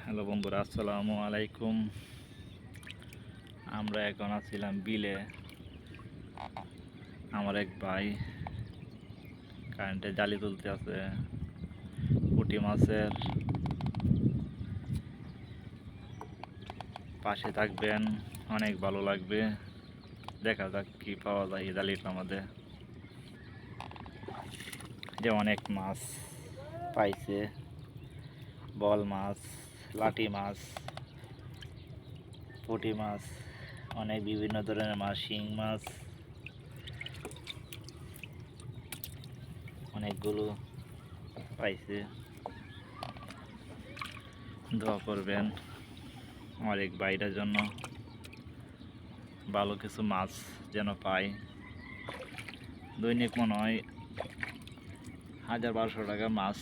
Hello বন্ধুরা, আসসালামু আলাইকুম। আমরা এখন আছিলাম বিলে। আমার এক ভাই কারেন্টে জালি তুলতে আছে পুঁটি মাছের। পাশে থাকবেন, অনেক ভালো লাগবে। দেখা যাক কি পাওয়া যায় এই জালিটার মধ্যে। যে অনেক মাছ পাইছে, বল মাছ, লাঠি মাছ, পুঁটি মাছ, অনেক বিভিন্ন ধরনের মাছ, শিং মাছ, অনেকগুলো পাইছে। দোয়া করবেন আমার এক ভাইটার জন্য, ভালো কিছু মাছ যেন পাই। দৈনিক মনে হয় 1000-1200 টাকা মাছ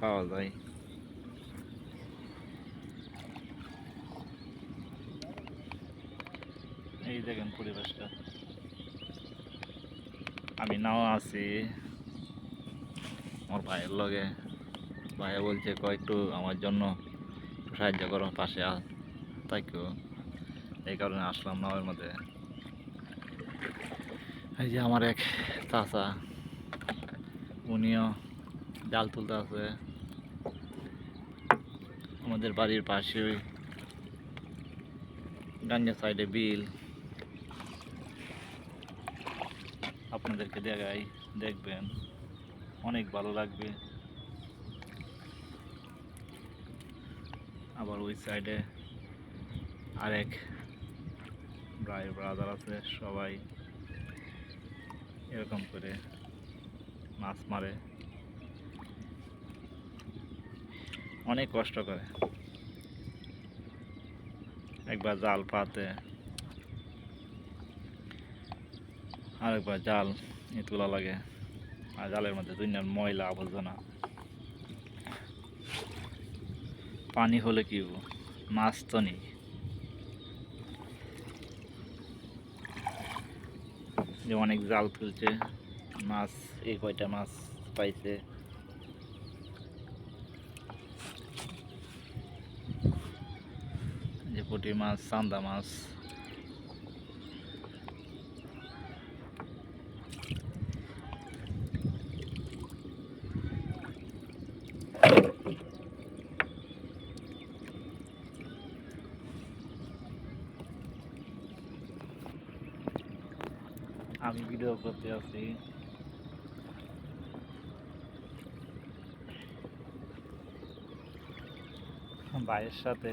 পাওয়া যায়। এই দেখেন পরিবেশটা। আমি নাও আছি আমার ভাইয়ের লগে। ভাইয়া বলছে একটু আমার জন্য একটু সাহায্য করো, পাশে তাই কেউ, এই কারণে আসলাম নাওয়ের মধ্যে। এই যে আমার এক চাচা, উনিও জাল তুলতে আছে। আমাদের বাড়ির পাশে ডাঙ্গা সাইডে বিল, আপনাদেরকে দেখাই, দেখবেন অনেক ভালো লাগবে। আবার ওই সাইডে আরেক ভাই ব্রাদার আছে, সবাই এরকম করে মাছ মারে, অনেক কষ্ট করে। একবার জাল পাতে, আরেকবার জাল তোলা লাগে, আর জালের মধ্যে দুনিয়ার ময়লা আবর্জনা। পানি হলে কি মাছ তো নেই। যে অনেক জাল তুলছে, মাছ এই কয়টা মাছ পাইছে। যে পুঁটি মাছ, চান্দা মাছ, আমি ভিডিও করতে আছি। ভাইয়ের সাথে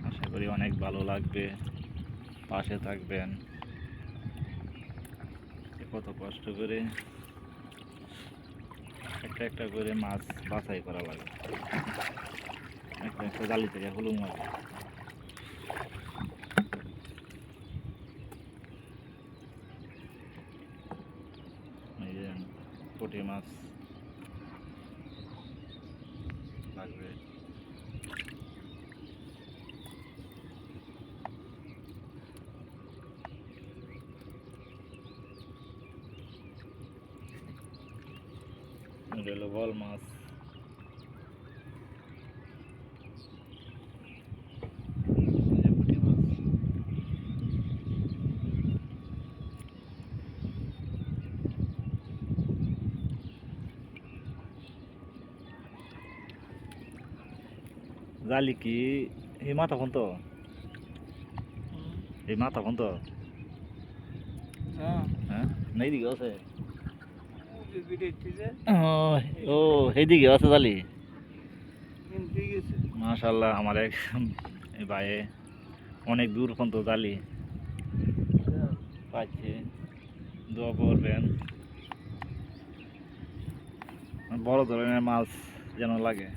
আশা করি অনেক ভালো লাগবে, পাশে থাকবেন। কত কষ্ট করে একটা একটা করে মাছ বাছাই করা লাগে, একটা একটা জালি থেকে হলুম লাগে। এই যে পুঁটি মাছ লাগবে। এটা হলো বল মাছ। জালি কি এই মাথা ফোন তো, এই মাথা ফোন তো, হ্যাঁ নেই দিকে আছে। ও এইদিকে আছে জালি। মাশাল্লাহ, আমার এক ভাই অনেক দূর পর্যন্ত জালি পাচ্ছে। দোয়া করবেন বড় ধরনের মাছ যেন লাগে।